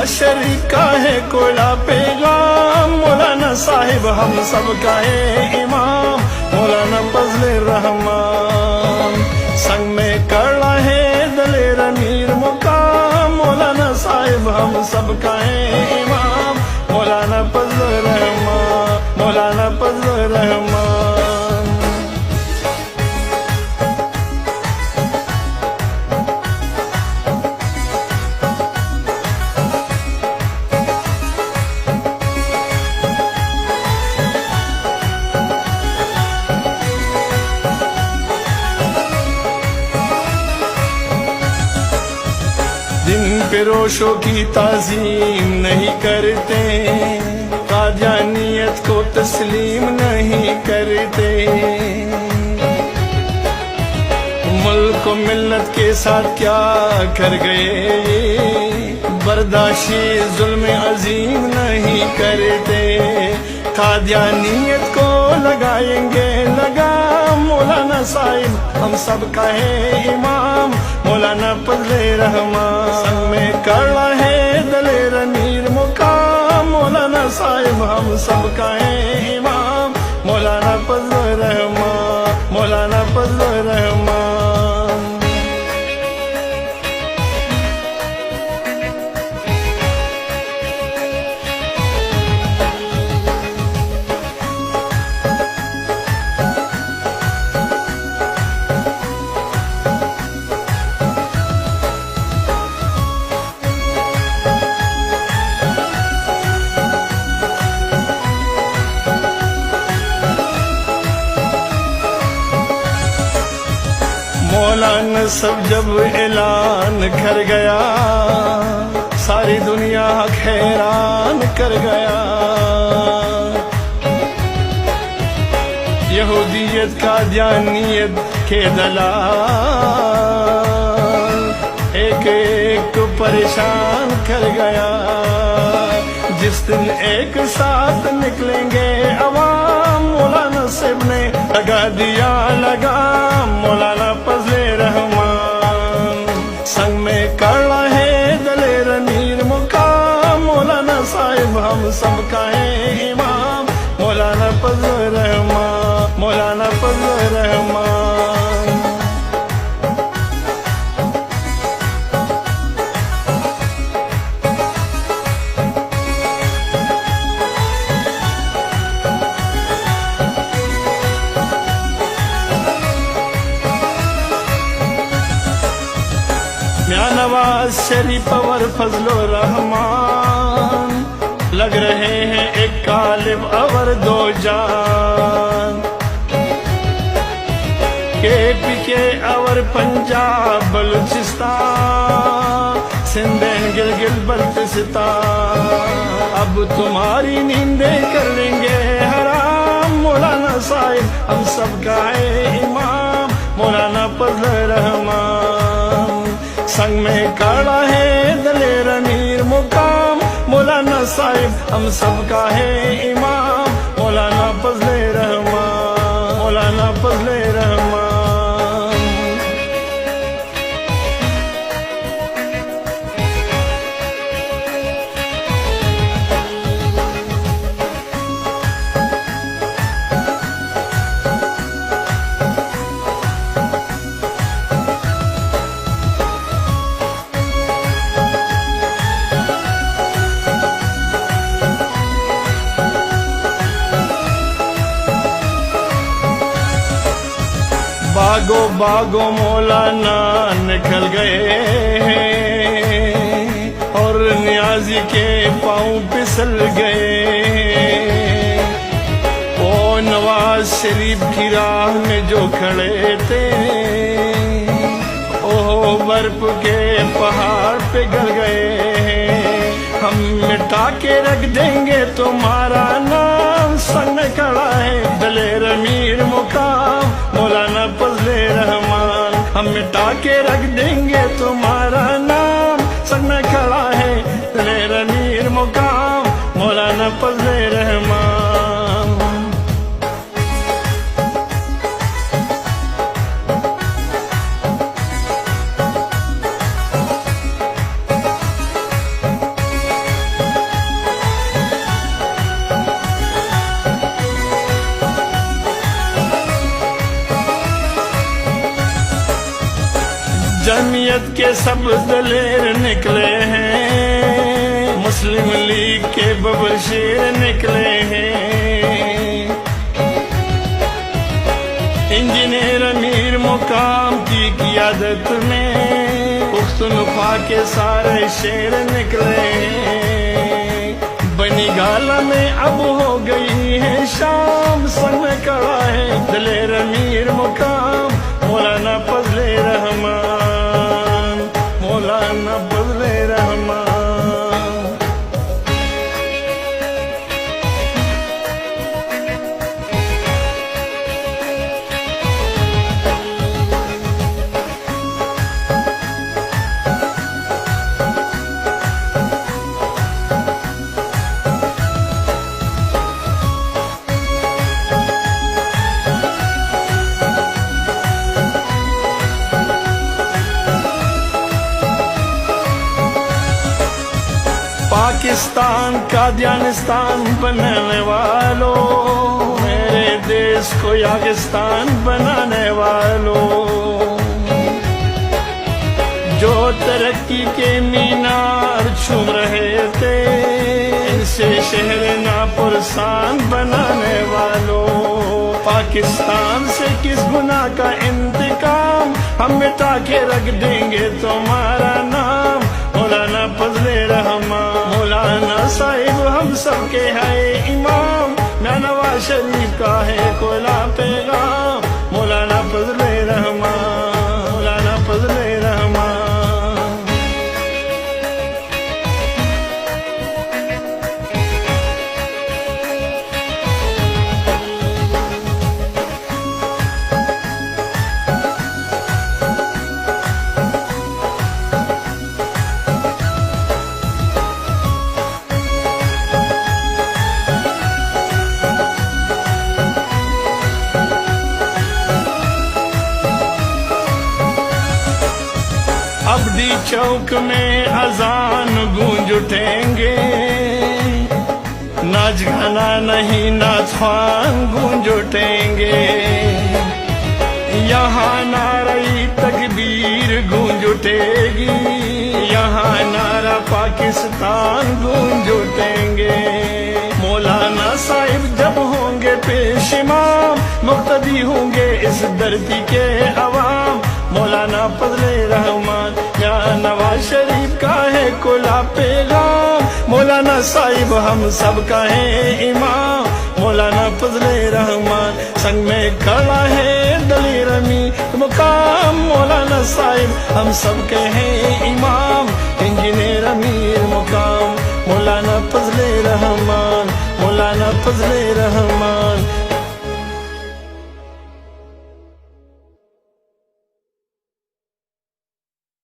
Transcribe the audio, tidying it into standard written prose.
शरीका है कोयला पैगाम, मौलाना साहिब हम सब का है इमाम, मौलाना फजले रहमान। संग में कड़ा है दलेर अमीर मुकाम, मौलाना साहिब हम सब का है इमाम, मौलाना फजले रहमान, मौलाना फजले रहमान। दिन पे रोशों की ताजीम नहीं करते, कादियानियत को तस्लीम नहीं करते, मुल्क को मिल्लत के साथ क्या कर गए, बर्दाश्त जुल्म अजीम नहीं करते, कादियानियत को लगाएंगे लगाम, मौलाना साहिब हम सब का है इमाम, मौलाना फजले रहमान। संग में कड़ा है दलेर अमीर मुकाम, मौलाना साहिब हम सब का है इमाम, मौलाना फजले रहमान, मौलाना फजले रहमान। मौलाना सब जब ऐलान कर गया, सारी दुनिया हैरान कर गया, यहूदियत कादियानियत के दलाल एक एक को परेशान कर गया, जिस दिन एक साथ निकलेंगे अवाम, मौलाना साहब ने लगा दिया लगाम, मौलाना फजले रहमान। संग में कड़ा है दलेर अमीर मुकाम, मौलाना साहिब हम सब का है इमाम, मौलाना फजले रहमान, मौलाना फजले रहमान। नवाज शरीफ और फजलो रहमान लग रहे हैं एक कालिब और दो जान, KPK और पंजाब बलूचिस्तान, सिंध गिलगित बल्तिस्तान, अब तुम्हारी नींदें कर लेंगे हराम, मौलाना साहिब हम सब का है इमाम, मौलाना फजले रहमान। संग में कड़ा है दलेर अमीर मुकाम, मौलाना साहिब हम सब का है इमाम, मौलाना फजले रहमान, मौलाना फजले रहमान। बागो बागो मौलाना निकल गए और नियाजी के पाँव फिसल गए, ओ नवाज शरीफ की राह में जो खड़े थे, ओ बर्फ के पहाड़ पे गल गए, हम मिटा के रख देंगे तुम्हारा नाम, संग में खड़ा है दलेर अमीर मुकाम, मौलाना फजले रहमान। हम मिटा के रख देंगे तुम्हारा नाम, संग में खड़ा है दलेर अमीर मुकाम, मौलाना फजले रहमान। जमयत के सब दलेर निकले हैं, मुस्लिम लीग के बबशीर निकले हैं। इंजीनियर अमीर मुकाम की क़ियादत में पुख्तनख्वा के सारे शेर निकले हैं। बनी गाला में अब हो गई है शाम, संग में खड़ा है दलेर अमीर मुकाम मौलाना फजले रहमान, मौलाना फजले रहमान। पाकिस्तान का अफगानिस्तान बनाने वालों, मेरे देश को यागिस्तान बनाने वालों, जो तरक्की के मीनार चूम रहे थे, इनसे शहर नापुरसान बनाने वालों। पाकिस्तान से किस गुनाह का इंतकाम हम मिटा के रख देंगे तुम्हारा नाम, मौलाना फजले रहमान। मौलाना साहिब हम सबके है इमाम, नवाज शरीफ का है कोला पैगाम, मौलाना फजले रहमान, मौलाना फजले रहमान। अब्दी चौक में अजान गूंज उठेंगे, नाच गाना नहीं नाच ख्वान गूंज उठेंगे। यहाँ नाराई तकबीर गूंज उठेगी, यहाँ नारा पाकिस्तान गूंज उठेंगे। मौलाना साहिब जब होंगे पेश इमाम, मुक्तदी होंगे इस धरती के अवाम, मौलाना फजले रहमान। या नवाज शरीफ का है कुला पैगाम, मौलाना साहिब हम सब का है इमाम, मौलाना फजले रहमान। संग में खड़ा है दलेर अमीर मुकाम, मौलाना साहिब हम सब के हैं इमाम, इंजीनियर अमीर मुकाम, मौलाना फजले रहमान, मौलाना फजले रहमान।